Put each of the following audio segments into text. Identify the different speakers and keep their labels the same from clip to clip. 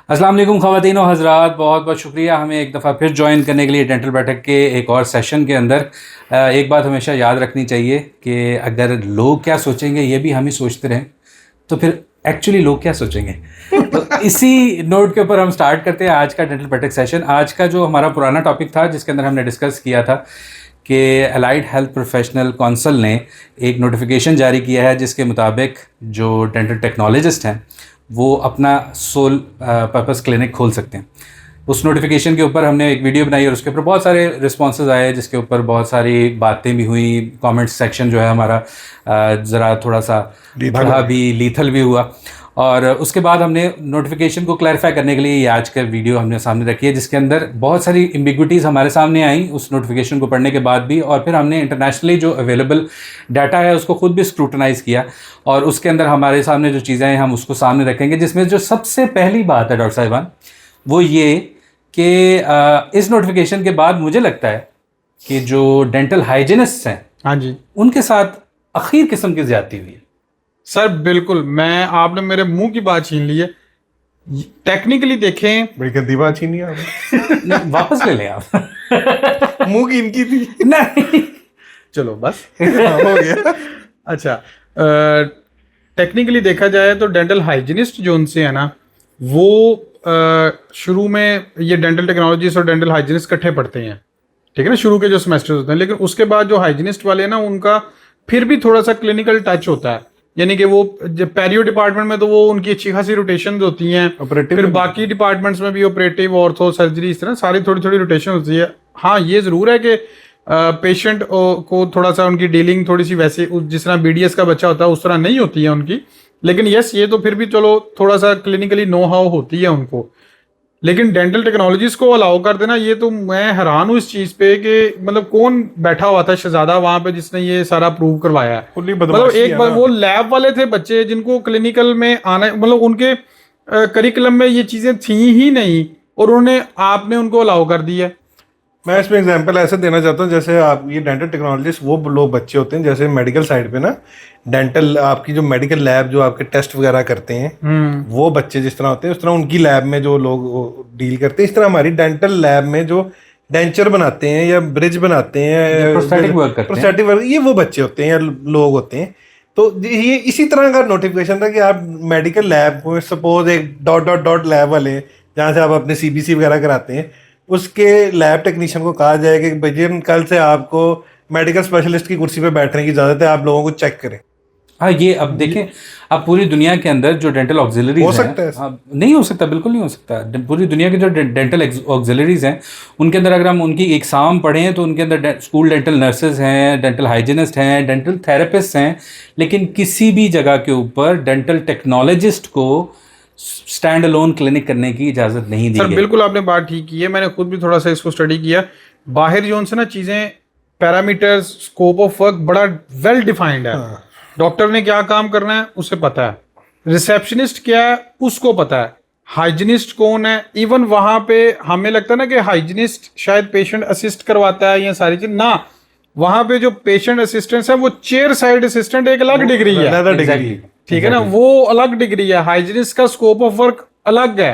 Speaker 1: अस्सलाम वालेकुम ख़वातीन और हज़रात, बहुत बहुत शुक्रिया हमें एक दफ़ा फिर ज्वाइन करने के लिए डेंटल बैठक के एक और सेशन के अंदर। एक बात हमेशा याद रखनी चाहिए कि अगर लोग क्या सोचेंगे ये भी हम ही सोचते रहें तो फिर एक्चुअली लोग क्या सोचेंगे। तो इसी नोट के ऊपर हम स्टार्ट करते हैं आज का डेंटल बैठक सेशन। आज का जो हमारा पुराना टॉपिक था जिसके अंदर हमने डिस्कस किया था कि अलाइड हेल्थ प्रोफेशनल काउंसिल ने एक नोटिफिकेशन जारी किया है जिसके मुताबिक जो डेंटल टेक्नोलॉजिस्ट हैं वो अपना सोल पर्पस क्लिनिक खोल सकते हैं। उस नोटिफिकेशन के ऊपर हमने एक वीडियो बनाई और उसके ऊपर बहुत सारे रिस्पॉन्सेज आए जिसके ऊपर बहुत सारी बातें भी हुई। कमेंट सेक्शन जो है हमारा ज़रा थोड़ा सा बढ़ा भी, लीथल भी हुआ। और उसके बाद हमने नोटिफिकेशन को क्लैरिफाई करने के लिए ये आज का वीडियो हमने सामने रखी है जिसके अंदर बहुत सारी एम्बिग्विटीज़ हमारे सामने आई उस नोटिफिकेशन को पढ़ने के बाद भी। और फिर हमने इंटरनेशनली जो अवेलेबल डाटा है उसको खुद भी स्क्रूटनाइज़ किया और उसके अंदर हमारे सामने जो चीज़ें हैं हम उसको सामने रखेंगे। जिसमें जो सबसे पहली बात है डॉक्टर साहिबान वो ये कि इस नोटिफिकेशन के बाद मुझे लगता है कि जो डेंटल हाइजीनिस्ट हैं,
Speaker 2: हाँ जी,
Speaker 1: उनके साथ अखीर किस्म की ज्यादती हुई है।
Speaker 2: सर बिल्कुल, आपने मेरे मुंह की बात छीन ली है। टेक्निकली देखें,
Speaker 3: बड़ी गंदी बात छीनी आपने।
Speaker 1: वापस ले लें आप।
Speaker 3: मुंह की इनकी थी।
Speaker 1: नहीं,
Speaker 2: चलो बस हो गया। अच्छा, टेक्निकली देखा जाए तो डेंटल हाइजीनिस्ट जो उनसे है ना, वो शुरू में ये डेंटल टेक्नोलॉजिस्ट और डेंटल हाइजीनिस्ट इकट्ठे पढ़ते हैं, ठीक है ना, शुरू के जो सेमेस्टर होते हैं। लेकिन उसके बाद जो हाइजीनिस्ट वाले हैं ना, उनका फिर भी थोड़ा सा क्लिनिकल टच होता है। यानी कि वो जब पेरियो डिपार्टमेंट में तो वो उनकी अच्छी खासी रोटेशन होती हैं, फिर बाकी डिपार्टमेंट्स में भी ऑपरेटिव, ऑर्थो, सर्जरी, इस तरह सारी थोड़ी थोड़ी रोटेशन होती है। हाँ, ये ज़रूर है कि पेशेंट को थोड़ा सा उनकी डीलिंग थोड़ी सी वैसे जिस तरह BDS का बच्चा होता है उस तरह नहीं होती है उनकी। लेकिन यस, ये तो फिर भी चलो थोड़ा सा क्लिनिकली नो हाउ होती है उनको। लेकिन डेंटल टेक्नोलॉजीज को अलाउ कर देना, ये तो मैं हैरान हूँ इस चीज़ पे कि मतलब कौन बैठा हुआ था शहजादा वहाँ पे जिसने ये सारा प्रूव करवाया है। मतलब एक बार वो लैब वाले थे बच्चे जिनको क्लिनिकल में आना, मतलब उनके करिकुलम में ये चीज़ें थी ही नहीं और आपने उनको अलाउ कर दिया।
Speaker 3: मैं इसमें एग्जांपल ऐसे देना चाहता हूँ, जैसे आप ये डेंटल टेक्नोलॉजिस्ट वो लोग बच्चे होते हैं जैसे मेडिकल साइड पे ना, डेंटल आपकी जो मेडिकल लैब जो आपके टेस्ट वगैरह करते हैं वो बच्चे जिस तरह होते हैं उस तरह उनकी लैब में जो लोग डील करते हैं। इस तरह हमारी डेंटल लैब में जो डेंचर बनाते हैं या ब्रिज बनाते हैं, प्रोस्थेटिक वर्क, ये वो बच्चे होते हैं या लोग होते हैं। तो ये इसी तरह का नोटिफिकेशन था कि आप मेडिकल लैब को सपोज एक डॉट लैब वाले जहाँ से आप अपने CBC वगैरह कराते हैं उसके लैब टेक्नीशियन को कहा जाए कि भैया कल से आपको मेडिकल स्पेशलिस्ट की कुर्सी पे बैठने की इजाज़त है, आप लोगों को चेक करें।
Speaker 1: हाँ, ये अब देखें, अब पूरी दुनिया के अंदर जो डेंटल ऑक्सिलरीज
Speaker 3: हो सकता है,
Speaker 1: हाँ, नहीं हो सकता, बिल्कुल नहीं हो सकता। पूरी दुनिया के जो डेंटल ऑक्सिलरीज हैं उनके अंदर अगर हम उनकी एग्जाम पढ़ें तो उनके अंदर स्कूल डेंटल नर्सेज हैं, डेंटल हाइजीनिस्ट हैं, डेंटल थेरेपिस्ट हैं, लेकिन किसी भी जगह के ऊपर डेंटल टेक्नोलॉजिस्ट को स्टैंड अलोन क्लिनिक करने की इजाज़त नहीं दी
Speaker 2: सर
Speaker 1: गई।
Speaker 2: बिल्कुल आपने बात ठीक की है, मैंने खुद भी थोड़ा सा इसको स्टडी किया। बाहर जो उनसे ना चीज़ें, पैरामीटर्स, स्कोप ऑफ वर्क बड़ा वेल डिफाइंड है। डॉक्टर ने क्या काम करना है उसे पता है, रिसेप्शनिस्ट क्या है उसको पता है, हाइजीनिस्ट कौन है। इवन वहाँ पे हमें लगता है ना कि हाइजीनिस्ट शायद पेशेंट असिस्ट करवाता है या सारी चीज ना, वहाँ पे जो पेशेंट असिस्टेंट है वो चेयर साइड असिस्टेंट एक अलग डिग्री है, ठीक है ना, वो अलग डिग्री है। हाइजीनिस्ट का स्कोप ऑफ वर्क अलग है,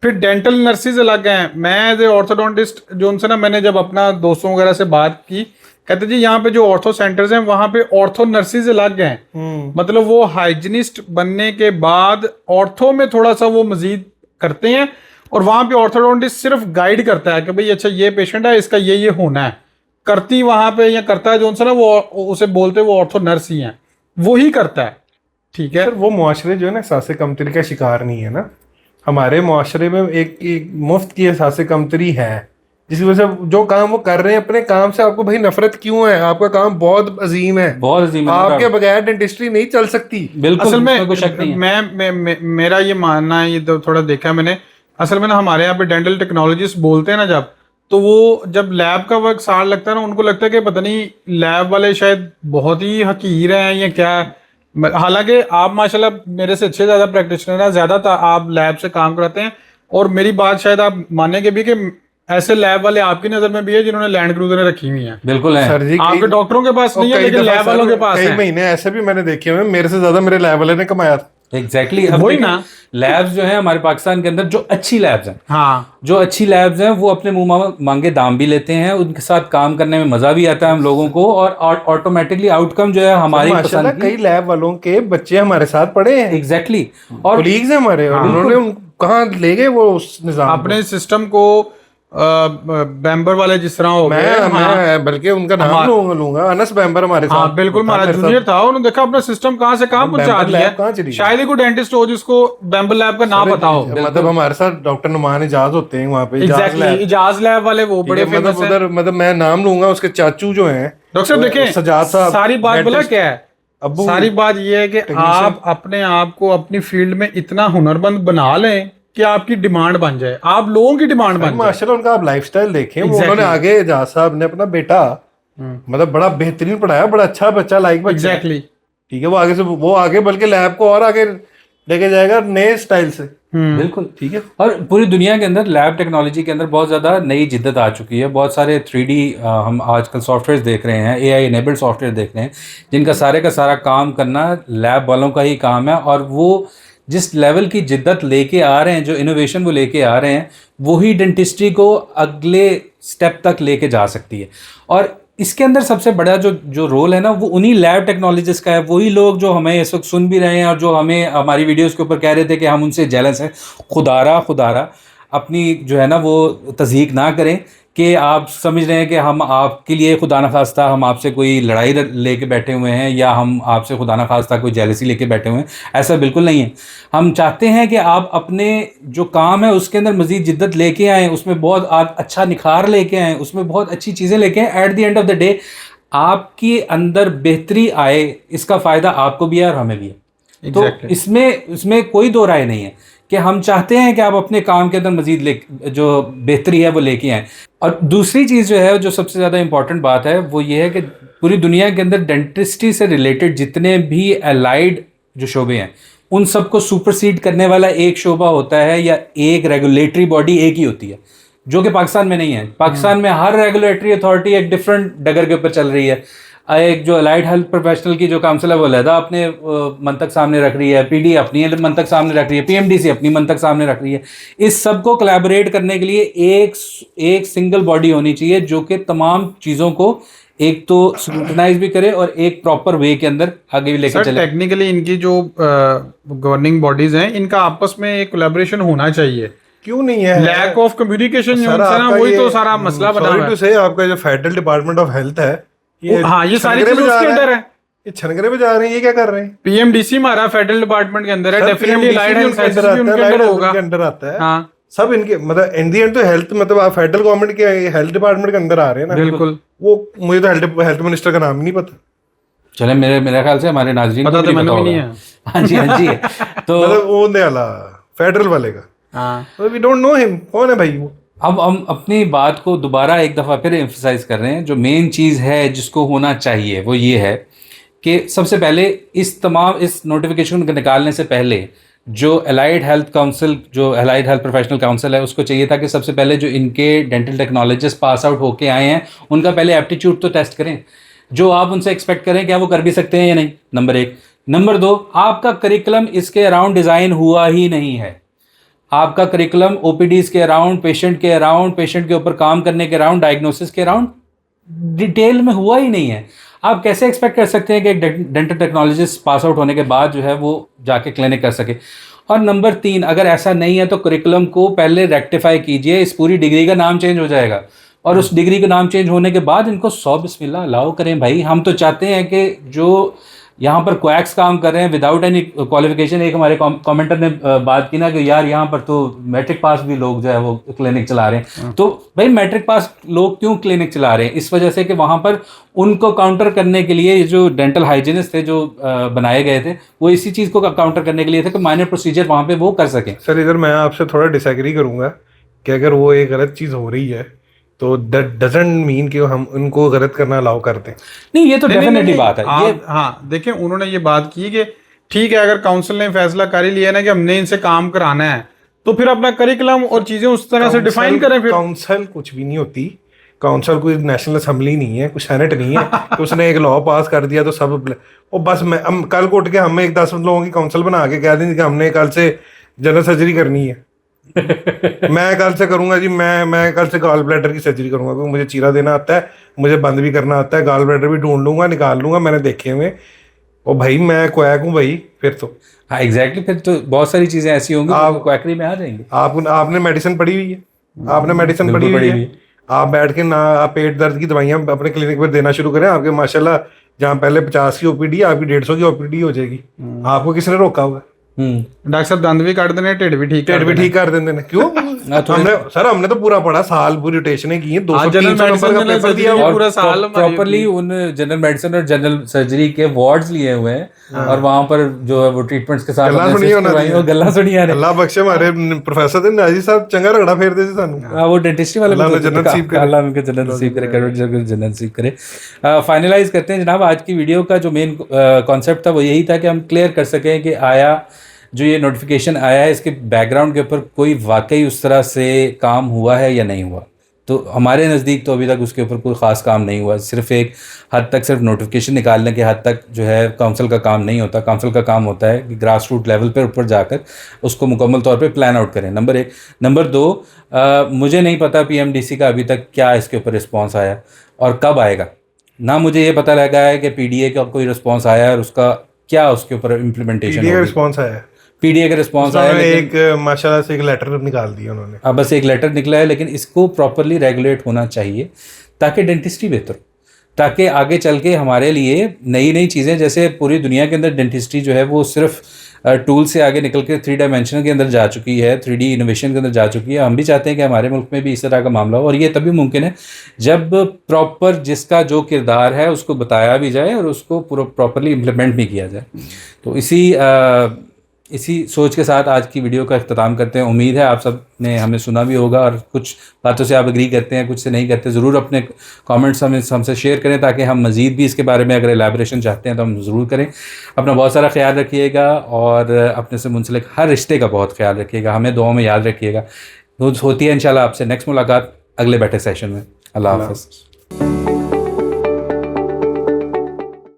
Speaker 2: फिर डेंटल नर्सेज अलग हैं। मैं एज ए ऑर्थोडोंटिस्ट जो उनसे ना, मैंने जब अपना दोस्तों वगैरह से बात की, कहते जी यहाँ पे जो ऑर्थो सेंटर्स हैं वहाँ पे ऑर्थो नर्सेज अलग हैं। मतलब वो हाइजीनिस्ट बनने के बाद ऑर्थो में थोड़ा सा वो मजीद करते हैं और वहाँ पे ऑर्थोडोंटिस्ट सिर्फ गाइड करता है कि भाई अच्छा ये पेशेंट है, इसका ये होना है। करती वहाँ पे या करता है जो उनसे ना, वो उसे बोलते वो ऑर्थो नर्स ही हैं, वो ही करता है, ठीक है।
Speaker 3: सर वो मुआशरे जो है ना एहसास कमतरी का शिकार नहीं है ना। हमारे मुआशरे में एक मुफ्त की एहसास कमतरी है जिसकी वजह से जो काम वो कर रहे हैं अपने काम से आपको भाई नफरत क्यों है? आपका काम बहुत अजीम है,
Speaker 1: बहुत अजीम है,
Speaker 3: आपके बगैर डेंटिस्ट्री नहीं चल सकती।
Speaker 1: बिल्कुल,
Speaker 2: असल में
Speaker 1: कोई शक नहीं है।
Speaker 2: मेरा ये मानना है, ये तो थोड़ा देखा मैंने, असल में ना हमारे यहाँ पे डेंटल टेक्नोलॉजिस्ट बोलते हैं ना जब, तो वो जब लैब का वर्क साल लगता है ना, उनको लगता है कि पता नहीं लैब वाले शायद बहुत ही हकीर हैं या क्या। हालांकि आप माशाल्लाह मेरे से अच्छे ज़्यादा प्रैक्टिशनर हैं, ज़्यादा आप लैब से काम कराते हैं। और मेरी बात शायद आप मानेंगे भी कि ऐसे लैब वाले आपकी नज़र में भी है जिन्होंने लैंड क्रूजरें रखी हुई हैं।
Speaker 1: बिल्कुल है
Speaker 3: सर जी,
Speaker 2: आपके डॉक्टरों के पास नहीं है लेकिन लैब वालों के पास
Speaker 3: कई महीने ऐसे भी मैंने देखे हुए, मेरे से ज़्यादा मेरे लैब वाले ने कमाया था।
Speaker 1: एग्जैक्टली
Speaker 2: वही ना।
Speaker 1: लैब्स जो है हमारे पाकिस्तान के अंदर, जो अच्छी लैब्स हैं,
Speaker 2: हाँ
Speaker 1: जो अच्छी लैब्स हैं, वो अपने मुंह मांगे दाम भी लेते हैं, उनके साथ काम करने में मजा भी आता है हम लोगों को, और ऑटोमेटिकली आउटकम जो है हमारी
Speaker 3: माशाल्लाह
Speaker 1: पसंद
Speaker 3: कई लैब वालों के बच्चे हमारे साथ पढ़े हैं,
Speaker 1: एग्जैक्टली और
Speaker 3: कोलीग्स हैं हमारे, और उन्होंने कहाँ ले गए वो उस निजाम
Speaker 2: अपने सिस्टम को बैम्बर वाले जिस तरह हो गए।
Speaker 3: मैं बल्कि उनका नाम लूंगा, अनस बैम्बर हमारे
Speaker 2: हाँ
Speaker 3: साथ,
Speaker 2: बिल्कुल, हमारा जूनियर था, उन्होंने देखा अपना सिस्टम कहाँ से कहाँ पहुंचा दिया। शायद ही कोई डेंटिस्ट हो जिसको बैम्बर लैब का नाम पता हो।
Speaker 3: मतलब हमारे साथ डॉक्टर नुमान इजाज होते हैं वहाँ पे,
Speaker 2: इजाज लैब वाले वो बड़े फेमस हैं।
Speaker 3: उधर मतलब मैं नाम लूंगा, उसके चाचू जो हैं
Speaker 2: डॉक्टर साहब देखें,
Speaker 3: सजाद साहब,
Speaker 2: सारी बात बोला क्या है, सारी बात ये है कि आप अपने आप को अपनी फील्ड में इतना हुनरमंद बना लें कि आपकी डिमांड बन जाए, आप लोगों की डिमांड बन जाए।
Speaker 3: माशाल्लाह उनका आप लाइफस्टाइल देखें, वो उन्होंने आगे एजाज साहब ने अपना बेटा मतलब बड़ा बेहतरीन पढ़ाया, बड़ा अच्छा बच्चा, लाइक बच्चा,
Speaker 2: एग्जैक्टली
Speaker 3: ठीक है, वो आगे बल्कि लैब को और आगे लेके जाएगा नए स्टाइल से।
Speaker 1: बिल्कुल ठीक है। और पूरी दुनिया के अंदर लैब टेक्नोलॉजी के अंदर बहुत ज़्यादा नई जिद्दत आ चुकी है। बहुत सारे 3D हम आजकल सॉफ्टवेयर देख रहे हैं, AI इनेबल्ड सॉफ्टवेयर देख रहे हैं, जिनका सारे का सारा काम करना लैब वालों का ही काम है, और वो जिस लेवल की जिद्दत लेके आ रहे हैं, जो इनोवेशन वो लेके आ रहे हैं, वही डेंटिस्ट्री को अगले स्टेप तक लेके जा सकती है। और इसके अंदर सबसे बड़ा जो रोल है ना, वो उन्हीं लैब टेक्नोलॉजिस्ट का है। वही लोग जो हमें इस वक्त सुन भी रहे हैं और जो हमें हमारी वीडियोस के ऊपर कह रहे थे कि हम उनसे जेलस हैं, खुदारा अपनी जो है ना वो तज़हीक ना करें कि आप समझ रहे हैं कि हम आपके लिए खुदा न खास्ता हम आपसे कोई लड़ाई लेके बैठे हुए हैं, या हम आपसे खुदा न खास्ता कोई जेलसी लेके बैठे हुए हैं। ऐसा बिल्कुल नहीं है। हम चाहते हैं कि आप अपने जो काम है उसके अंदर मज़ीद जिद्दत लेके आएँ, उसमें बहुत अच्छा निखार लेके आएँ, उसमें बहुत अच्छी चीज़ें लेके आएँ। At the end of the day आपके अंदर बेहतरी आए, इसका फ़ायदा आपको भी है और हमें भी है। तो इसमें कोई दो राय नहीं है कि हम चाहते हैं कि आप अपने काम के अंदर मजीद जो बेहतरी है वो लेके आएँ। और दूसरी चीज़ जो है, जो सबसे ज़्यादा इंपॉर्टेंट बात है, वो ये है कि पूरी दुनिया के अंदर डेंटिस्ट्री से रिलेटेड जितने भी एलाइड जो शोबे हैं, उन सबको सुपरसीड करने वाला एक शोबा होता है, या एक रेगुलेटरी बॉडी एक ही होती है, जो कि पाकिस्तान में नहीं है। पाकिस्तान में हर रेगुलेटरी अथॉरिटी एक डिफरेंट डगर के ऊपर चल रही है। एक जो अलाइड हेल्थ प्रोफेशनल की जो काउंसिल है वो लहदा अपने मंतक सामने रख रही है, PD अपनी मंतक सामने रख रही है, PMDC अपनी मंतक सामने रख रही है। इस सब को कोलैबोरेट करने के लिए एक सिंगल बॉडी होनी चाहिए, जो कि तमाम चीज़ों को एक तो स्क्रूटनाइज भी करे और एक प्रॉपर वे के अंदर आगे भी लेकर चले।
Speaker 2: टेक्निकली इनकी जो गवर्निंग बॉडीज हैं, इनका आपस में एक कोलैबोरेशन होना चाहिए।
Speaker 3: क्यों नहीं है?
Speaker 2: लैक ऑफ कम्युनिकेशन वही तो सारा मसला बना हुआ है।
Speaker 3: आपका जो फेडरल डिपार्टमेंट ऑफ हेल्थ है,
Speaker 2: ये सारी चीजें उसके अंदर है।
Speaker 3: ये छनगरे में जा रहे हैं, ये क्या कर रहे हैं?
Speaker 2: PMDC हमारा फेडरल डिपार्टमेंट के अंदर है, डेफिनेटली लाइट हेल्थ साइंसेस भी उनके अंदर होगा,
Speaker 3: के अंदर आता है।
Speaker 2: हाँ
Speaker 3: सब इनके मतलब इन दी एंड तो हेल्थ, मतलब आप फेडरल गवर्नमेंट के हेल्थ डिपार्टमेंट के अंदर आ रहे हैं ना।
Speaker 2: बिल्कुल।
Speaker 3: वो मुझे तो हेल्थ मिनिस्टर का नाम नहीं पता।
Speaker 1: चले मेरे ख्याल से हमारे नाज़रीन
Speaker 2: पता तो मैंने भी नहीं है।
Speaker 1: हाँ जी तो
Speaker 3: मतलब वो वाला फेडरल वाले का,
Speaker 2: हाँ
Speaker 3: वी डोंट नो हिम, कौन है भाई वो?
Speaker 1: अब हम अपनी बात को दोबारा एक दफ़ा फिर एम्फसाइज कर रहे हैं। जो मेन चीज़ है जिसको होना चाहिए वो ये है कि सबसे पहले इस नोटिफिकेशन को निकालने से पहले जो अलाइड हेल्थ काउंसिल, जो अलाइड हेल्थ प्रोफेशनल काउंसिल है, उसको चाहिए था कि सबसे पहले जो इनके डेंटल टेक्नोलॉजिस्ट पास आउट होके आए हैं, उनका पहले एप्टीट्यूड तो टेस्ट करें। जो आप उनसे एक्सपेक्ट करें क्या वो कर भी सकते हैं या नहीं, नंबर 1। नंबर 2, आपका करिकुलम इसके अराउंड डिज़ाइन हुआ ही नहीं है। आपका करिकुलम OPDs के अराउंड, पेशेंट के ऊपर काम करने के अराउंड, डायग्नोसिस के अराउंड डिटेल में हुआ ही नहीं है। आप कैसे एक्सपेक्ट कर सकते हैं कि एक डेंटल टेक्नोलॉजिस्ट पास आउट होने के बाद जो है वो जाके क्लिनिक कर सके। और नंबर 3, अगर ऐसा नहीं है तो करिकुलम को पहले रेक्टिफाई कीजिए। इस पूरी डिग्री का नाम चेंज हो जाएगा, और उस डिग्री का नाम चेंज होने के बाद इनको 100 बिस्मिल्लाह अलाउ करें भाई। हम तो चाहते हैं कि जो यहाँ पर क्वैक्स काम कर रहे हैं विदाउट एनी क्वालिफिकेशन, एक हमारे कमेंटर ने बात की ना कि यार यहाँ पर तो मैट्रिक पास भी लोग जो है वो क्लिनिक चला रहे हैं। तो भाई मैट्रिक पास लोग क्यों क्लिनिक चला रहे हैं? इस वजह से कि वहाँ पर उनको काउंटर करने के लिए जो डेंटल हाइजीनिस्ट थे जो बनाए गए थे, वो इसी चीज़ को काउंटर करने के लिए थे कि माइनर प्रोसीजर वहाँ पे वो कर सकें।
Speaker 3: सर इधर मैं आपसे थोड़ा डिसएग्री करूँगा कि अगर वो एक गलत चीज़ हो रही है तो दैट डजंट मीन कि हम उनको गलत करना अलाउ करते हैं।
Speaker 1: नहीं, ये तो डेफिनेटली बात है। ये
Speaker 2: हाँ देखें, उन्होंने ये बात की कि ठीक है, अगर काउंसिल ने फैसला कर ही लिया ना कि हमने इनसे काम कराना है, तो फिर अपना करिकुलम और चीजें उस तरह से डिफाइन करें। फिर
Speaker 3: काउंसिल कुछ भी नहीं होती, काउंसिल कोई नेशनल असम्बली नहीं है, कोई सेनेट नहीं है कि उसने एक लॉ पास कर दिया तो सब वो बस हम कल को उठ के हमें एक 10 लोगों की काउंसिल बना के कह देंगे कि हमने कल से जनरल सर्जरी करनी है। मैं कल से करूंगा जी, मैं कल से गॉल ब्लैडर की सर्जरी करूंगा क्योंकि मुझे चीरा देना आता है, मुझे बंद भी करना आता है, गॉल ब्लैडर भी ढूंढ लूंगा, निकाल लूंगा, मैंने देखे हुए। ओ भाई मैं क्वैक हूँ भाई, फिर तो
Speaker 1: हाँ एग्जैक्टली, फिर तो बहुत सारी चीज़ें ऐसी होंगी जो क्वैकरी में आ जाएंगी।
Speaker 3: आपने मेडिसिन पढ़ी हुई है, आपने मेडिसिन पढ़ी हुई है, आप बैठ के ना आप पेट दर्द की दवाइयाँ अपने क्लिनिक पर देना शुरू करें, आपके माशाल्लाह जहाँ पहले 50 की ओपीडी आपकी 150 की ओपीडी हो जाएगी। आपको किसने रोका होगा?
Speaker 2: डॉक्टर साहब दंद भी काट देने, ढिड भी ठीक
Speaker 3: कर देंगे ना, क्यों? हमने तो पूरा पढ़ा, साल पूरी रोटेशनें की हैं, 200-300 नंबर का पेपर दिया
Speaker 2: और पूरा साल
Speaker 1: प्रॉपर्ली उन जनरल मेडिसिन और जनरल सर्जरी के वार्ड्स लिए हुए हैं और वहां पर जो है वो ट्रीटमेंट्स के साथ
Speaker 3: गल्ला सुनी
Speaker 1: आ रही।
Speaker 3: अल्लाह बख्शे हमारे प्रोफेसर थे नाजी साहब, चंगा रगड़ा फेरते थे सानू।
Speaker 1: हां वो डेंटिस्ट्री वाले
Speaker 3: अल्लाह जनरल नसीब करे,
Speaker 1: अल्लाह उनके जनरल नसीब करे, जनरल नसीब करे। फाइनलाइज करते हैं जनाब, आज की वीडियो का जो मेन कॉन्सेप्ट था वो यही था कि हम क्लियर कर सकें कि आया जो ये नोटिफिकेशन आया है इसके बैकग्राउंड के ऊपर कोई वाकई उस तरह से काम हुआ है या नहीं हुआ। तो हमारे नज़दीक तो अभी तक उसके ऊपर कोई ख़ास काम नहीं हुआ, सिर्फ एक हद तक सिर्फ नोटिफिकेशन निकालने के हद तक जो है काउंसिल का काम नहीं होता। काउंसिल का काम होता है कि ग्रास रूट लेवल पर ऊपर जाकर उसको मुकम्मल तौर पे प्लान आउट करें, नंबर 1। नंबर 2, मुझे नहीं पता PMDC का अभी तक क्या इसके ऊपर रिस्पॉन्स आया और कब आएगा, ना मुझे ये पता लगा है कि PDA का कोई रिस्पॉन्स आया और उसका क्या उसके ऊपर इम्प्लीमेंटेशन
Speaker 3: का रिस्पॉन्स आया है।
Speaker 1: PDA का रिस्पॉन्स आया,
Speaker 3: एक माशाल्लाह से एक लेटर निकाल दिया उन्होंने।
Speaker 1: अब बस एक लेटर निकला है, लेकिन इसको प्रॉपरली रेगुलेट होना चाहिए ताकि डेंटिस्ट्री बेहतर, ताकि आगे चल के हमारे लिए नई नई चीज़ें, जैसे पूरी दुनिया के अंदर डेंटिस्ट्री जो है वो सिर्फ टूल से आगे निकल के 3 डायमेंशन के अंदर जा चुकी है, 3D इनोवेशन के अंदर जा चुकी है। हम भी चाहते हैं कि हमारे मुल्क में भी इस तरह का मामला हो, और ये तभी मुमकिन है जब प्रॉपर जिसका जो किरदार है उसको बताया भी जाए और उसको प्रॉपरली इम्प्लीमेंट भी किया जाए। तो इसी सोच के साथ आज की वीडियो का इख्तिताम करते हैं। उम्मीद है आप सब ने हमें सुना भी होगा और कुछ बातों से आप एग्री करते हैं, कुछ से नहीं करते। ज़रूर अपने कमेंट्स हमसे शेयर करें ताकि हम मज़ीद भी इसके बारे में अगर एलैबोरेशन चाहते हैं तो हम ज़रूर करें। अपना बहुत सारा ख्याल रखिएगा और अपने से मुंसलिक हर रिश्ते का बहुत ख्याल रखिएगा, हमें दुआओं में याद रखिएगा। होती है इंशाल्लाह आपसे नेक्स्ट मुलाकात अगले बैठे सेशन में। अल्लाह हाफ़िज़।